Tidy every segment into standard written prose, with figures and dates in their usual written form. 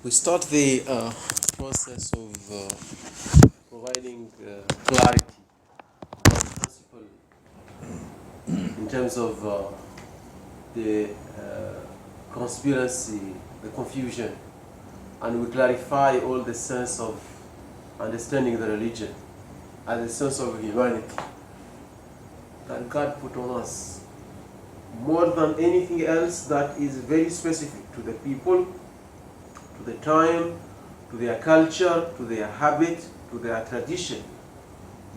We start the process of providing clarity on principle in terms of the conspiracy, the confusion, and we clarify all the sense of understanding the religion and the sense of humanity that God put on us more than anything else that is very specific to the people, to the time, to their culture, to their habit, to their tradition.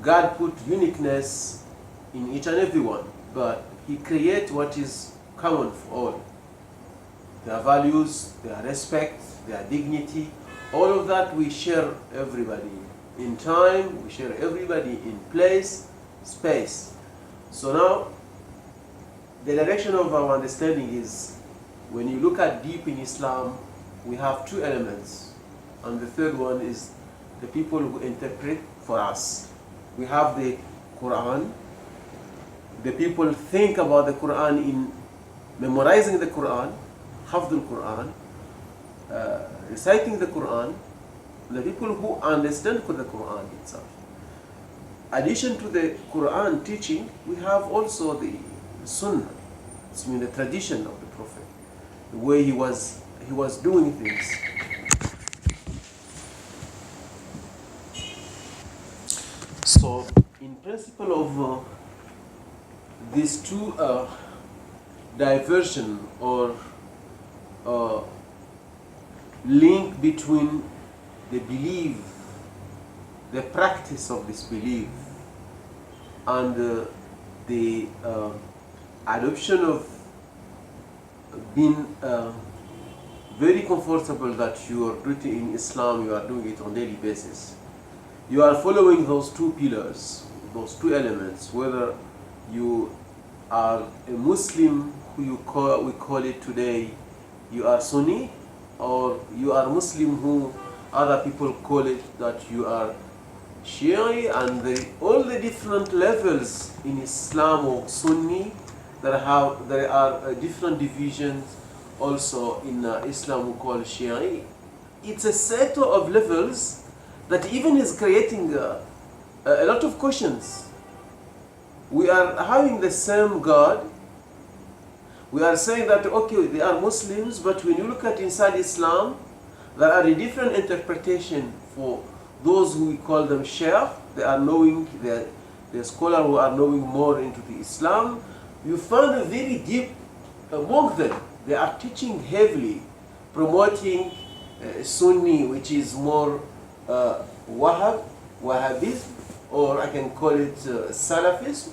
God put uniqueness in each and every one, but He creates what is common for all. Their values, their respect, their dignity, all of that we share everybody in time, we share everybody in place, space. So now, the direction of our understanding is, when you look at deep in Islam, we have two elements, and the third one is the people who interpret for us. We have the Quran. The people think about the Quran in memorizing the Quran, hafdul Quran, reciting the Quran. The people who understand the Quran itself. Addition to the Quran teaching, we have also the Sunnah. It's the tradition of the Prophet, the way he was doing things. So, in principle of these two diversion or link between the belief, the practice of this belief, and the adoption of being very comfortable that you are doing in Islam, you are doing it on a daily basis. You are following those two pillars, those two elements, whether you are a Muslim who we call it today, you are Sunni, or you are Muslim who other people call it that you are Shia, and all the different levels in Islam or Sunni, there are different divisions also in Islam we call Shia. It's a set of levels that even is creating a lot of questions. We are having the same God. We are saying that, okay, they are Muslims, but when you look at inside Islam, there are a different interpretation for those who we call them Shia. They are knowing, the scholar who are knowing more into the Islam. You find a very deep among them. They are teaching heavily, promoting Sunni, which is more Wahhabism, or I can call it Salafism.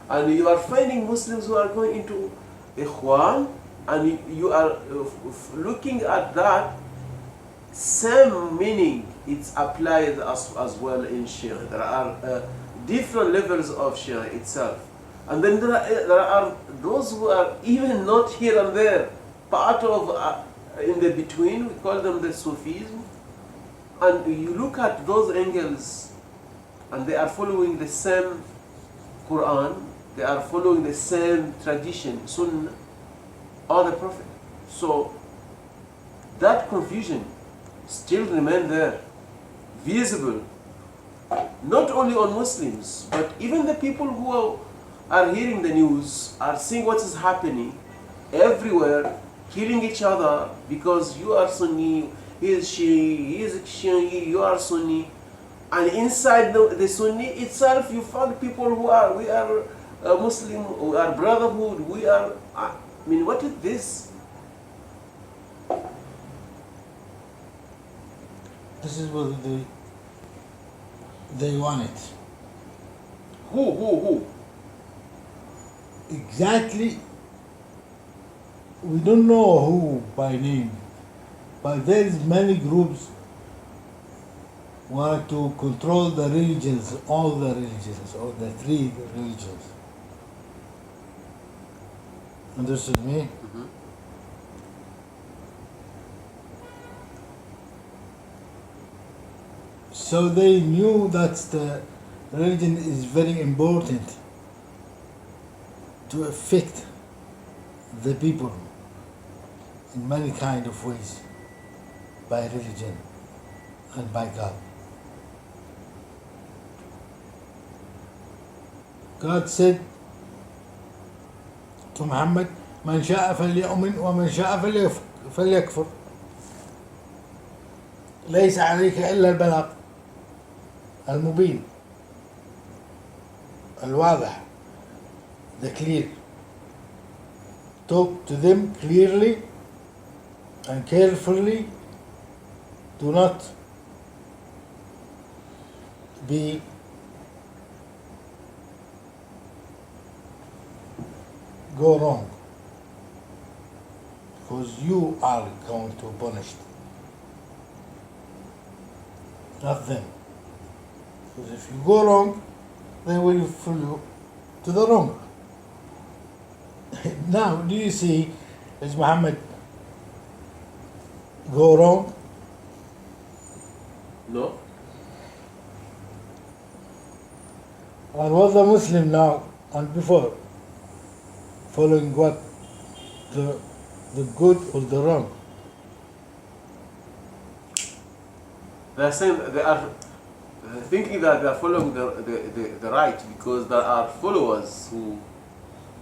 And you are finding Muslims who are going into Ikhwan, and you are looking at that same meaning. It's applied as well in Shia. There are different levels of Shia itself. And then there are those who are even not here and there, part of in the between, we call them the Sufism. And you look at those angles, and they are following the same Quran, they are following the same tradition, Sunnah, or the Prophet. So that confusion still remains there, visible, not only on Muslims, but even the people who are hearing the news, are seeing what is happening everywhere, killing each other because you are Sunni, he is Shia, he is Shia, you are Sunni. And inside the Sunni itself, you find people we are Muslim, we are brotherhood, we are, what is this? This is what they want it. Who? Exactly, we don't know who by name, but there is many groups want to control the religions, all the religions, or the three religions. Understood me? Mm-hmm. So they knew that the religion is very important to affect the people in many kind of ways. by religion and by God. God said to Muhammad, من شاء فليؤمن ومن شاء فليكفر. ليس عليك إلا البلاغ المبين الواضح, the clear. Talk to them clearly and carefully. Do not be go wrong, because you are going to be punished, not them. Because if you go wrong, they will follow to the wrong. Now, do you see, is Muhammad go wrong? No. Or was the Muslim now and before following what the good or the wrong? They are saying they are thinking that they are following the right, because there are followers who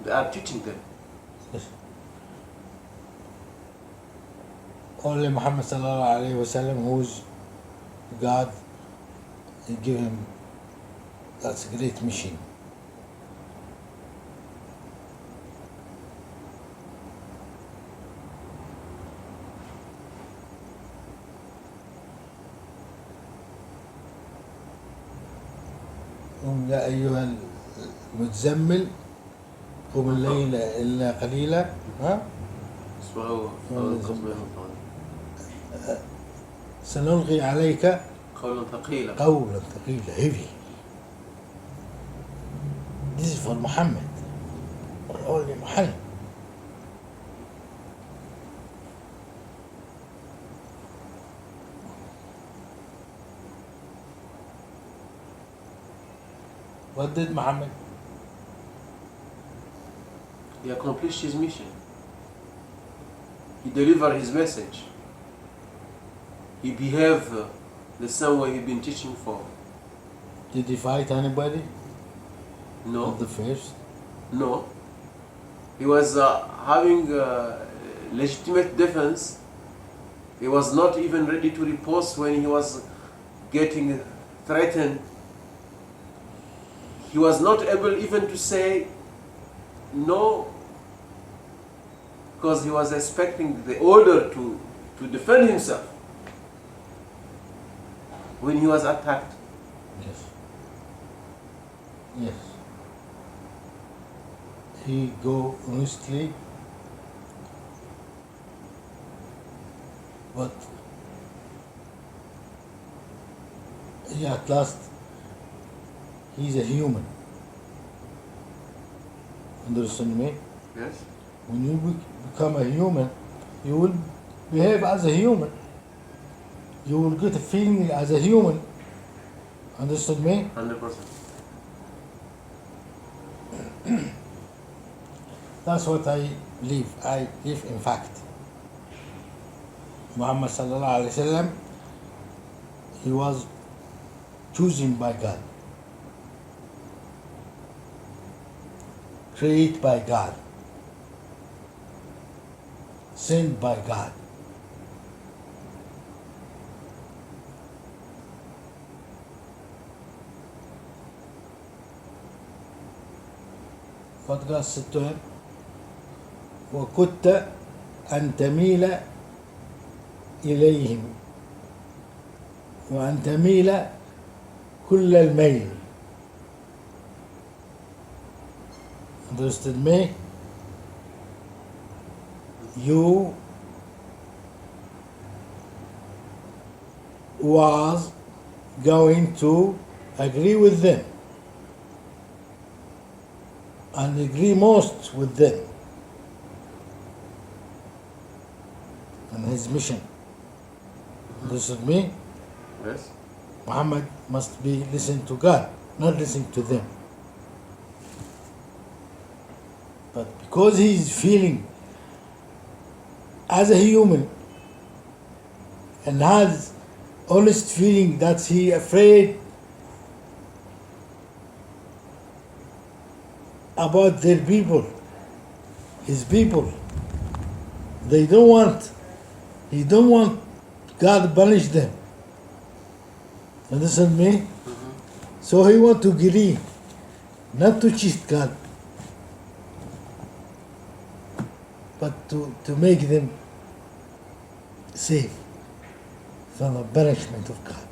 they are teaching them. Yes. Only Muhammad sallallahu alaihi wasallam, who's God, he give him that's a great mission. يا أيها المتزمل قم الليل إلا قليلا سنلقي عليك قولا ثقيلا. heavy. This is for Muhammad, or only Muhammad. What did Muhammad? He accomplished his mission. He delivered his message. He behaved the same way he'd been teaching for. Did he fight anybody? No. At the first? No. He was having legitimate defense. He was not even ready to riposte when he was getting threatened. He was not able even to say no, because he was expecting the order to defend himself when he was attacked. Yes. Yes. He go honestly, but he at last, he's a human. Understand me? Yes. When you become a human, you will behave as a human. You will get a feeling as a human. Understood me? 100%. That's what I believe. I believe in fact. Muhammad sallallahu alaihi wasallam, he was chosen by God, created by God, sent by God. What God said to him, وَكُدْتَ أَن تَمِيلَ إِلَيْهِمْ وَأَن تَمِيلَ كُلَّ الْمَيْلِ. Understood me? You was going to agree with them and agree most with them in his mission. Understood me? Yes. Muhammad must be listen to God, not listen to them. But because he is feeling as a human, and has honest feeling that he afraid about their people, his people. They don't want, he don't want God to punish them. Understand me? So he want to agree, not to cheat God, but to make them safe from the punishment of God.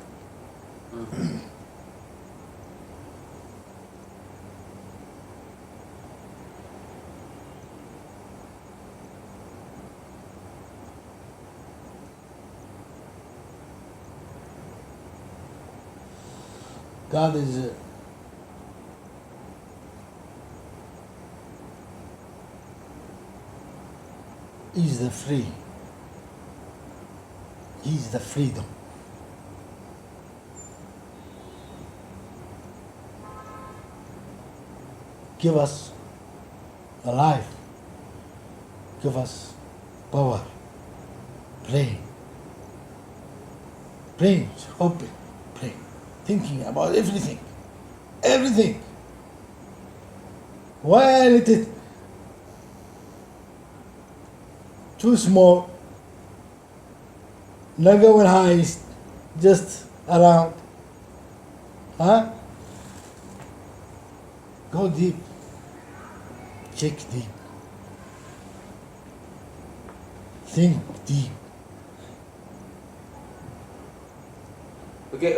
God is the free. He's the freedom. Give us a life. Give us power. Praying. Praying, hoping, praying, thinking about everything. Everything. Why let it too small, not going high, just around? Huh? Go deep. Check deep. Think deep. Okay,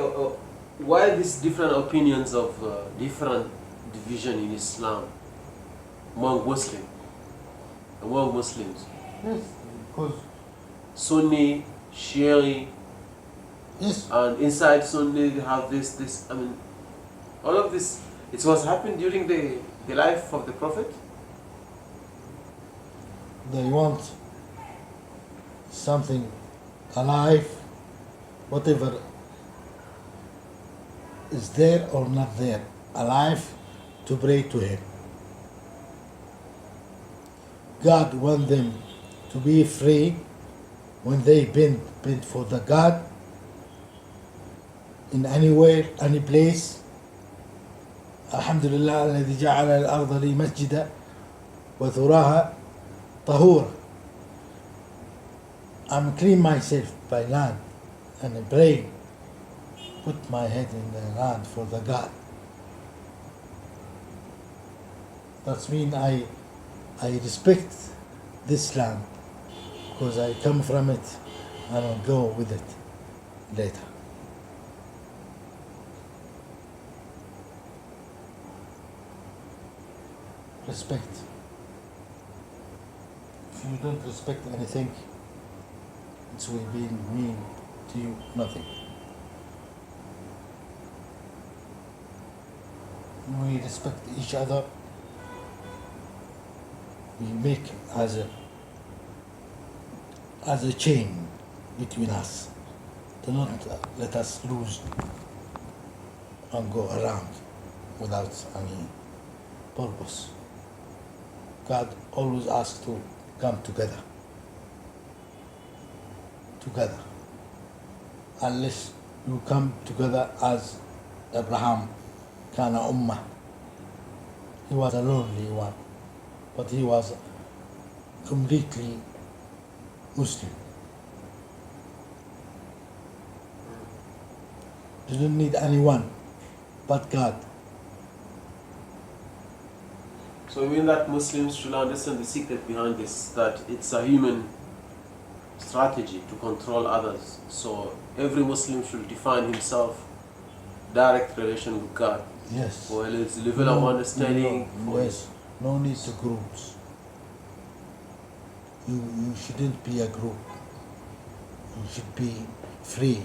why these different opinions of different division in Islam among Muslims? Yes, because Sunni, Shia, yes, and inside Sunni they have this. I mean, all of this. It was happened during the life of the Prophet. they want something alive, whatever is there or not there, alive, to pray to him. God want them to be free when they bend for the God in anywhere, any place. الحمد لله الذي جعل الأرض لي مسجدا وثراها طهورا. I'm clean myself by land and I pray, put my head in the land for the God. That means I respect this land because I come from it and I'll go with it later. Respect. If you don't respect anything, it will be mean to you nothing. We respect each other. We make as a chain between us. Do not let us lose and go around without any purpose. God always asks to come together. Together. Unless you come together as Abraham, Kana Ummah. He was a lonely one, but he was completely Muslim. Didn't need anyone but God. So you mean that Muslims should understand the secret behind this, that it's a human strategy to control others. So every Muslim should define himself direct relation with God. Yes. For his level of understanding. Yes. No need to groups. You shouldn't be a group. You should be free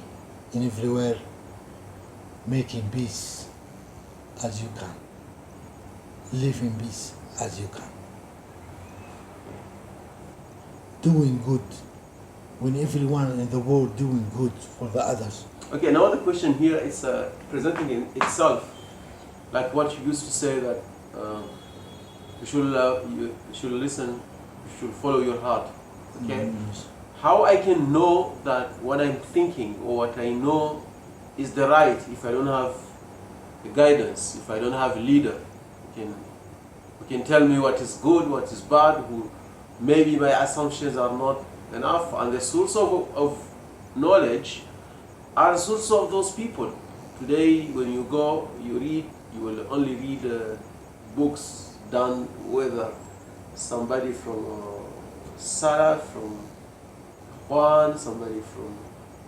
in everywhere, making peace as you can. Live in peace as you can. Doing good when everyone in the world doing good for the others. Okay, now the question here is presenting in itself, like what you used to say that you should listen, you should follow your heart. Okay, how I can know that what I'm thinking or what I know is the right if I don't have a guidance, if I don't have a leader who can tell me what is good, what is bad, who maybe my assumptions are not enough, and the source of knowledge are the source of those people. Today, when you go, you read, you will only read books done whether somebody from Salaf, from Juan, somebody from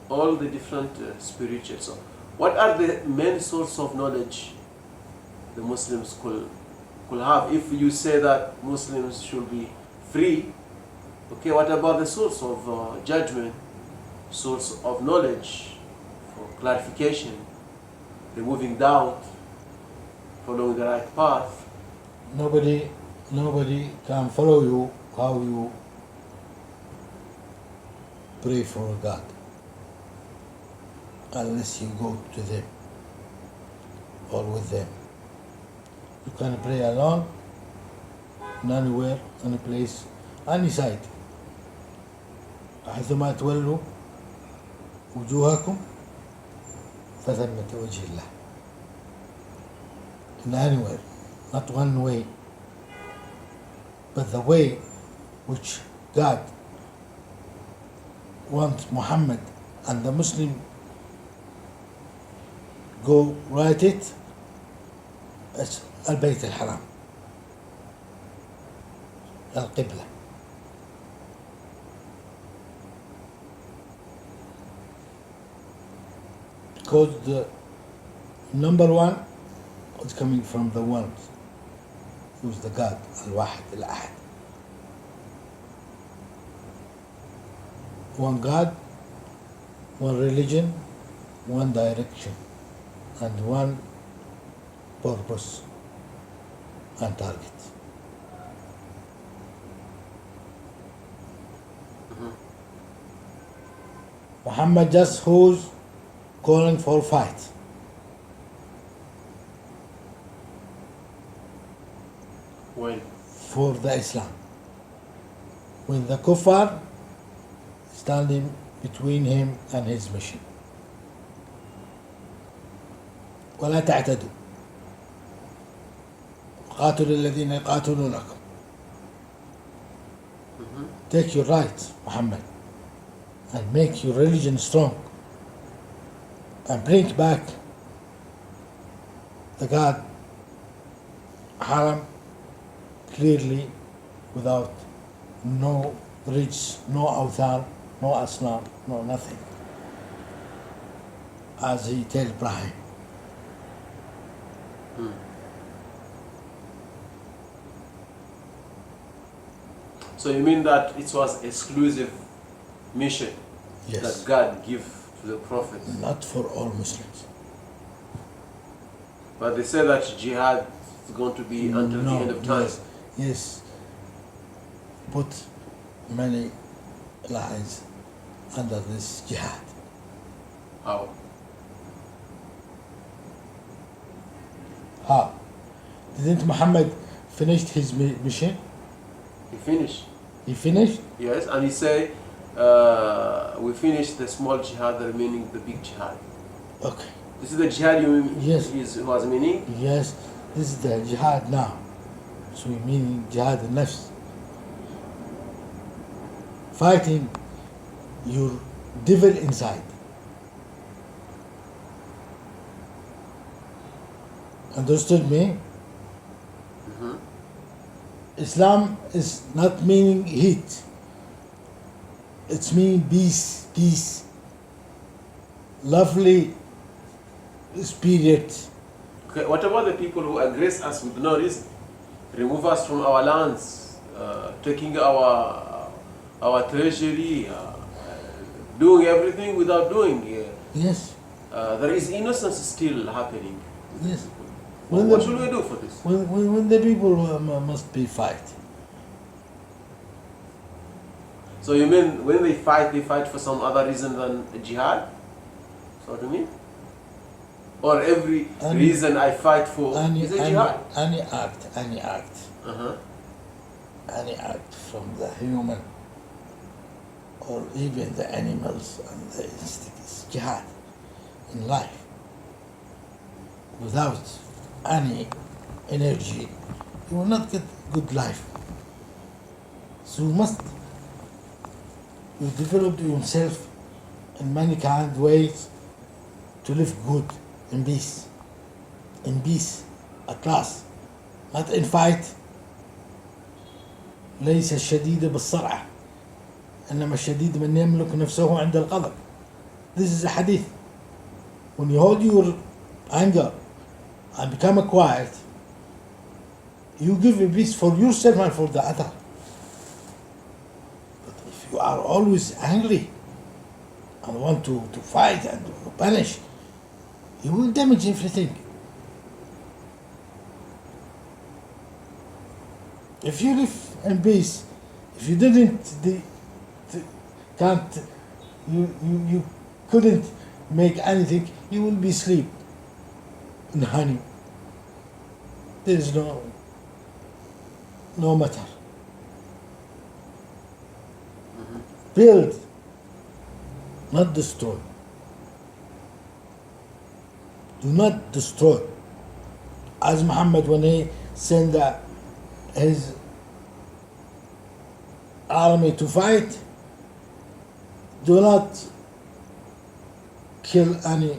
all the different spirituals. So, what are the main source of knowledge the Muslims could have? If you say that Muslims should be free, okay, what about the source of judgment, source of knowledge for clarification, removing doubt, following the right path? Nobody can follow you how you pray for God unless you go to them or with them. You can pray alone, anywhere, any place, any side. حيثما تولوا وجوهكم فثمة وجه الله. In anywhere, not one way, but the way which God wants Muhammad and the Muslim go right it. It's البيت الحرام, القبلة. Because the number one is coming from the one who's the God, Al-Wahid, Al-Ahad. One God, one religion, one direction, and one purpose and target. Muhammad just who's calling for fight. When? For the Islam. When the kuffar standing between him and his mission. ولا تعتدوا قاتلوا الذين يقاتلونكم. Take your right, Muhammad, and make your religion strong, and bring back the God Haram clearly, without no ridge, no awthan, no asnam, no nothing, as he told Ibrahim. So you mean that it was exclusive mission Yes. that God gave to the Prophet? Not for all Muslims. But they say that jihad is going to be until the end of time. Yes. Put many lines under this jihad. How? How? Didn't Muhammad finish his mission? He finished. He finished? Yes, and he said, we finished the small jihad, the remaining the big jihad. Okay. This is the jihad you Yes. was meaning? Yes, this is the jihad now. So we mean jihad al-nafs. Fighting your devil inside. Understood me? Islam is not meaning heat. It's meaning peace, peace. Lovely spirit. Okay, what about the people who aggress us with no reason? Remove us from our lands, taking our treasury, doing everything without doing. Yes, There is innocence still happening. yes. What should we do for this? When the people must be fight. So you mean when they fight for some other reason than jihad? So what do you mean? Or every reason I fight for is a jihad? Any act, any act Uh-huh. from the human or even the animals and the instincts. Jihad in life. Without any energy, you will not get good life. So you develop yourself in many kind of ways to live good in peace. In peace at last, not in fight. ليس الشديد بالسرعة إنما الشديد من يملك نفسه عند الغضب. This is a hadith. When you hold your anger and become quiet, you give a peace for yourself and for the other. But if you are always angry and want to fight and to punish, you will damage everything. If you live in peace, if you you couldn't make anything, you will be asleep in honey. There is no matter. Build, not destroy. Do not destroy. As Muhammad, when he sent his army to fight, do not kill any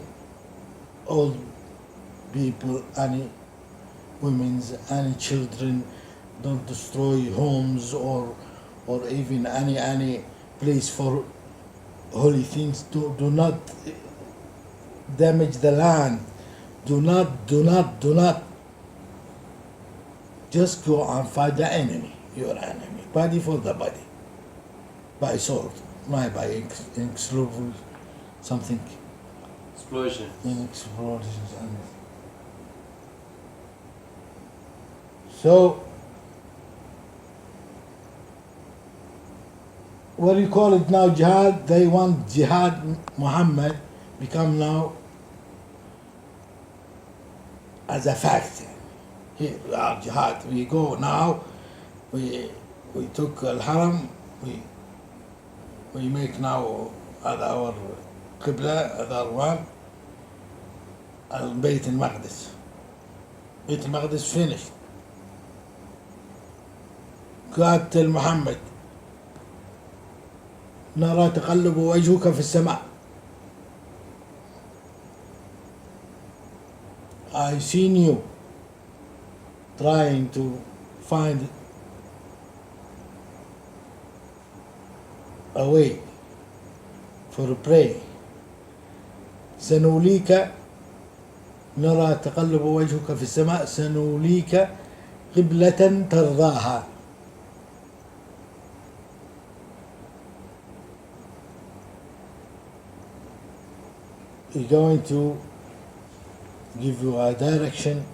old people, any women, any children. Don't destroy homes or even any place for holy things. Do not damage the land. Do not. Just go and fight the enemy, your enemy. Body for the body. By sword, not by explosive something. Explosion. Explosions and so what do you call it now? Jihad. They want jihad. Muhammad become now as a fact. Here we are jihad. We go now. We took al-Haram. We make now our qibla, other one, al-Bayt al-Maqdis. Bayt al-Maqdis finished. قاتل محمد نرى تقلب وجهك في السماء. I seen you trying to find a way for prey. سنوليك نرى تقلب وجهك في السماء سنوليك قبلة ترضاها. We're going to give you a direction,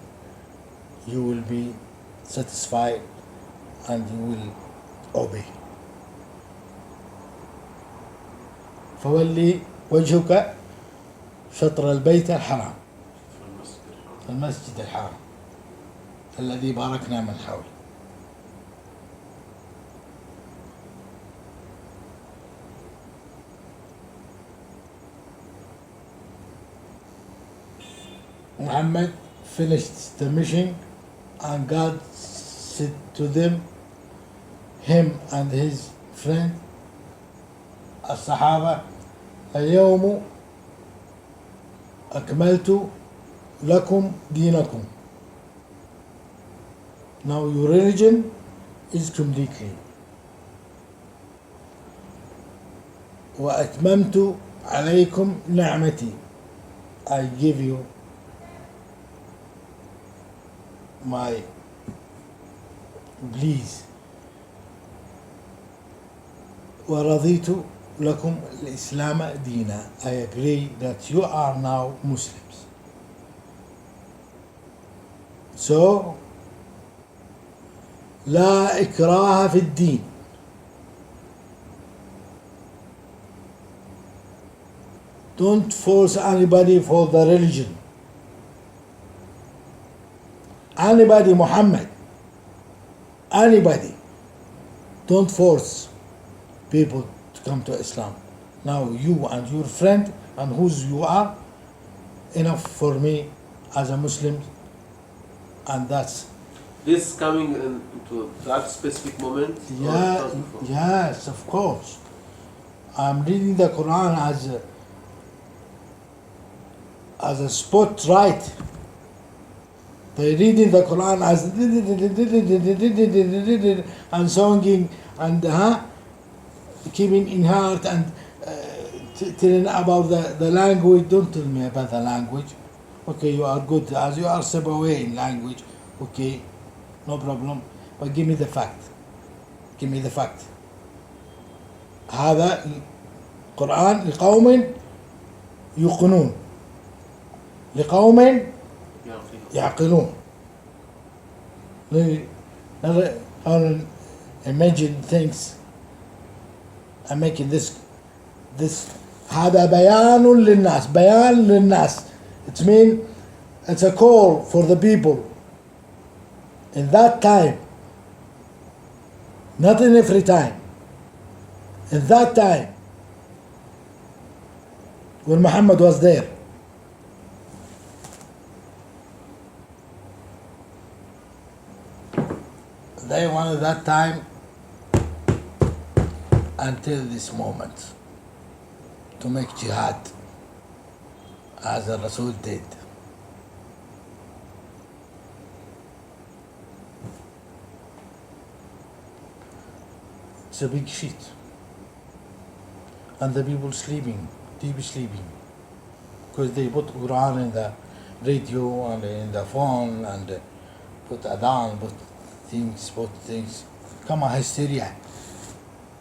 you will be satisfied and you will obey. فولي وجهك شطر البيت الحرام المسجد الحرام الذي باركنا من حوله. Muhammad finished the mission and God said to them, him and his friend الصحابة اليوم أكملت لكم دينكم. Now your religion is completely. وأتممت عليكم نعمتي. I give you my bliss. ورضيت لكم الإسلام دينا. I agree that you are now Muslims. So لا إكراه في الدين. Don't force anybody for the religion. Anybody, Muhammad, anybody, don't force people to come to Islam. Now you and your friend and whose you are, enough for me as a Muslim, and that's This coming into that specific moment? Or it yeah, was before? yes, of course. I'm reading the Quran as a spot right. They reading the Quran as and singing and keeping in heart and telling about the language. Don't tell me about the language. Okay, you are good as you are Sebaway in language. Okay, no problem. But give me the fact. Give me the fact. هذا القرآن لقوم يوقنون لقوم Yeah, يعقلون. Imagine things. I'm making this هذا بيان للناس. بيان للناس. It means it's a call for the people in that time, not in every time. In that time when Muhammad was there. They wanted that time until this moment to make jihad as the Rasul did. It's a big shit. And the people sleeping, deep sleeping. Because they put Quran in the radio and in the phone and put adhan, put things. Come on, hysteria.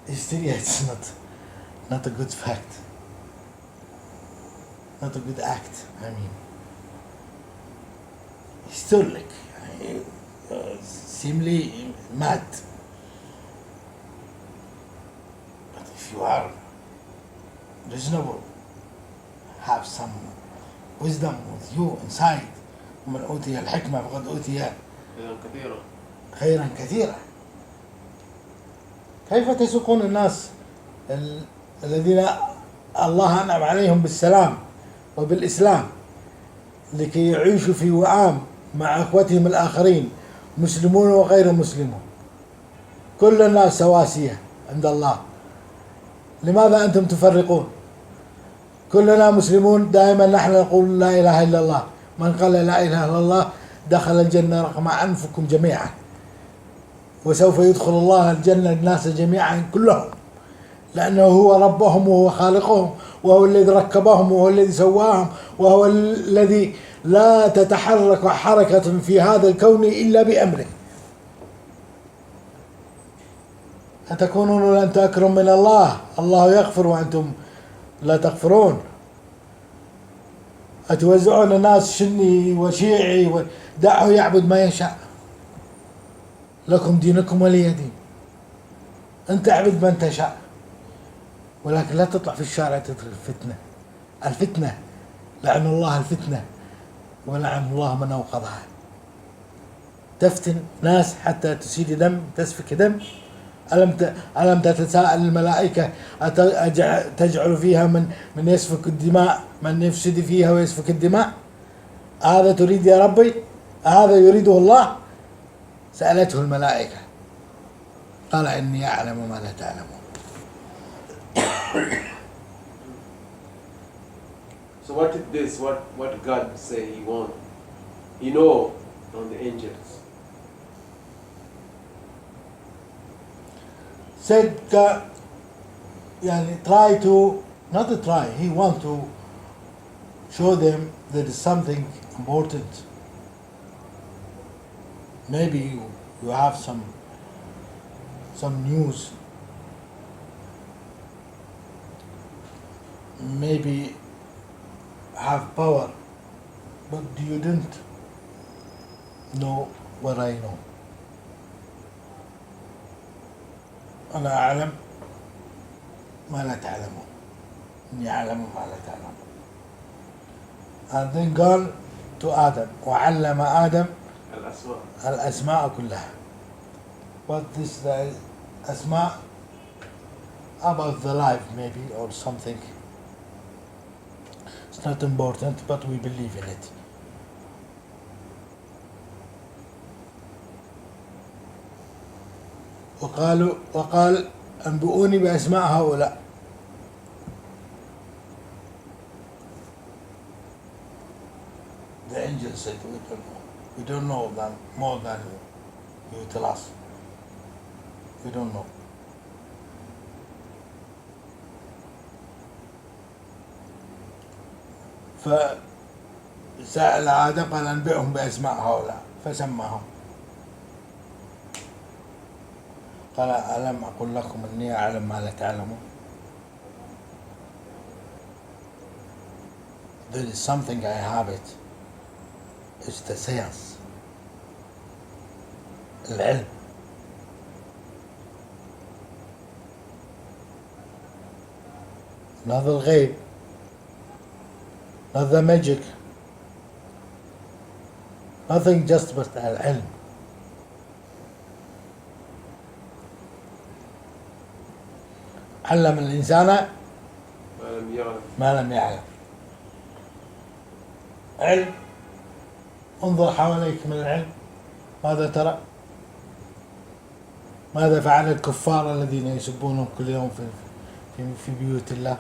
Hysteria is not a good fact. Not a good act, I mean. Hysteric. Seemingly mad. But if you are reasonable, have some wisdom with you inside. ومن أوتي الحكمة فقد أوتي إذا كثيرا. خيرا كثيرا. كيف تسوقون الناس الذين الله أنعم عليهم بالسلام وبالإسلام لكي يعيشوا في وئام مع أخوتهم الآخرين مسلمون وغير مسلمون؟ كل الناس سواسية عند الله. لماذا أنتم تفرقون؟ كلنا مسلمون، دائما نحن نقول لا إله إلا الله. من قال لا إله إلا الله دخل الجنة رغم أنفكم جميعا، وسوف يدخل الله الجنة الناس جميعا كلهم، لأنه هو ربهم وهو خالقهم وهو الذي ركبهم وهو الذي سواهم وهو الذي لا تتحرك حركة في هذا الكون إلا بأمره. أتكونون أنتم أكرم من الله؟ الله يغفر وأنتم لا تغفرون. أتوزعون الناس سني وشيعي ودعه يعبد ما يشاء. لكم دينكم ولي دين. أنت اعبد من تشاء، ولكن لا تطلع في الشارع تدخل الفتنة. الفتنة لعن الله الفتنة ولعن الله من أوقظها. تفتن ناس حتى تسيل دم، تسفك دم. ألم تتساءل الملائكة تجعل فيها من يسفك الدماء، من يفسد فيها ويسفك الدماء؟ هذا تريد يا ربي؟ هذا يريده الله؟ سألته الملائكة قال إني أعلم ما لا تعلمون. So what is this? What God say He want? He know on the angels. Said try to, not to try, he want to show them there is something important. Maybe you have some news, maybe have power, but you didn't know what I know. أنا أعلم ما لا تعلمون. إني أعلم ما لا تعلمون. And then gone to Adam وعلم آدم الأسماء كلها. What is the أسماء about the life maybe or something. It's not important, but we believe in it. وقال أنبئوني بأسماء هؤلاء. The angel said, we don't know them more than you tell us. We don't know. فسأل آدم قال أنبئهم بأسماء هؤلاء فسماهم. قال ألم أقل لكم إني أعلم ما لا تعلمون. There is something I have it. It's the science. العلم. Not the الغيب. Not the magic. Nothing just but العلم. علم الإنسان ما لم يعلم. علم. انظر حواليك من العلم. ماذا ترى؟ ماذا فعل الكفار الذين يسبونهم كل يوم في بيوت الله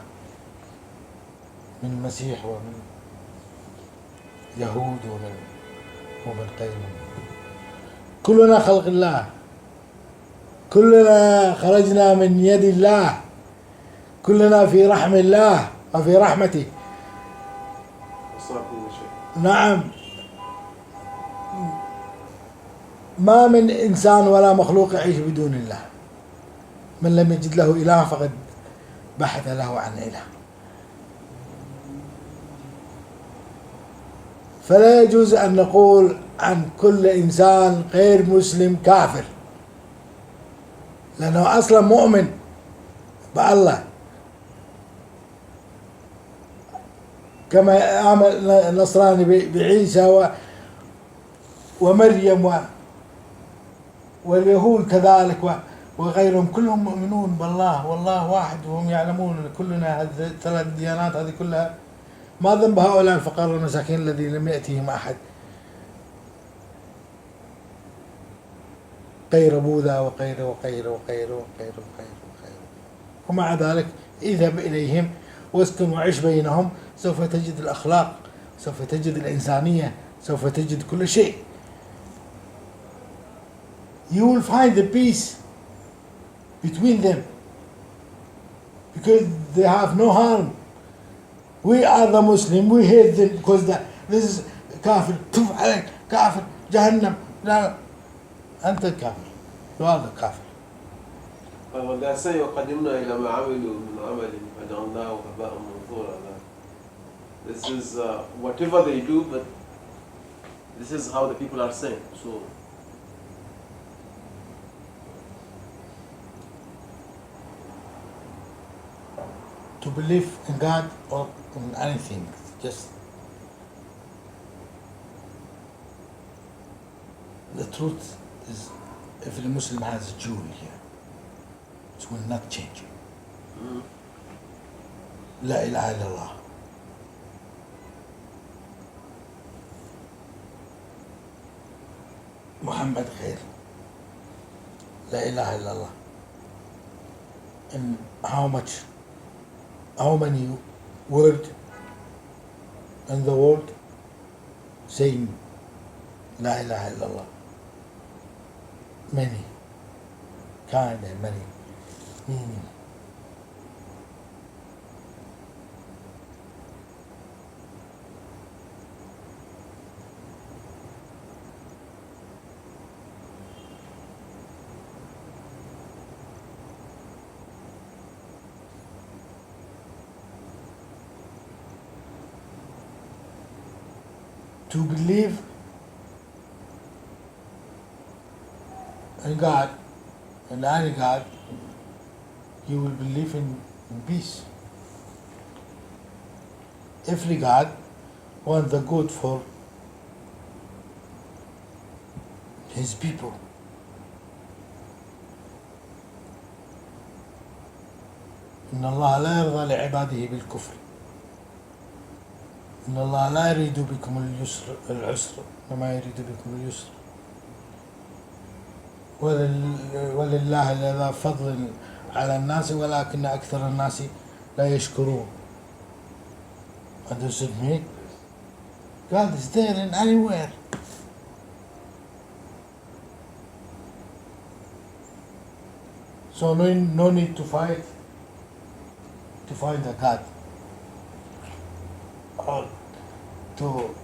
من المسيح ومن يهود ومن غيرهم. كلنا خلق الله، كلنا خرجنا من يد الله، كلنا في رحم الله وفي رحمته. نعم، ما من إنسان ولا مخلوق يعيش بدون الله. من لم يجد له إله فقد بحث له عن إله. فلا يجوز أن نقول عن كل إنسان غير مسلم كافر، لأنه أصلا مؤمن بالله، كما آمن النصراني بعيسى ومريم واليهود كذلك وغيرهم، كلهم مؤمنون بالله والله واحد، وهم يعلمون أن كلنا هذه الثلاث ديانات هذه كلها. ما ذنب هؤلاء الفقراء والمساكين الذين لم يأتيهم أحد غير بوذا وغيره. ومع ذلك اذهب إليهم واسكن وعيش بينهم، سوف تجد الأخلاق، سوف تجد الإنسانية، سوف تجد كل شيء. You will find the peace between them because they have no harm. We are the Muslim, we hate them because this is كافر، تف عليك كافر جهنم. لا، أنت الكافر. You are the كافر. ولا سيء وقدمنا إلى ما عملوا من عمل فجعلناه هباء منثورا. This is whatever they do, but this is how the people are saying. So to believe in God or in anything, just the truth is, if the Muslim has a jewel here, it will not change. لا إله إلا الله. محمد خير. لا إله إلا الله. And how many words in the world saying لا إله إلا الله? Many, kind and many meaning. To believe in God, and any God, you will believe in peace. Every God wants the good for his people. إن الله لا يرضى لعباده بالكفر، إن الله لا يريد بكم العسر وما يريد بكم اليسر، ولله لذا فضل على الناس ولكن أكثر الناس لا يشكرون. Understood me? God is there in anywhere. So no need to fight to find a God or to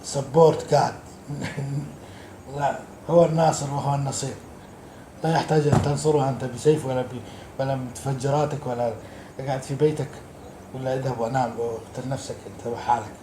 support God. لا، هو الناصر وهو النصير، لا يحتاج أن تنصره أنت بسيف ولا متفجراتك ولا قاعد في بيتك، ولا اذهب وانام واقتل نفسك أنت وحالك.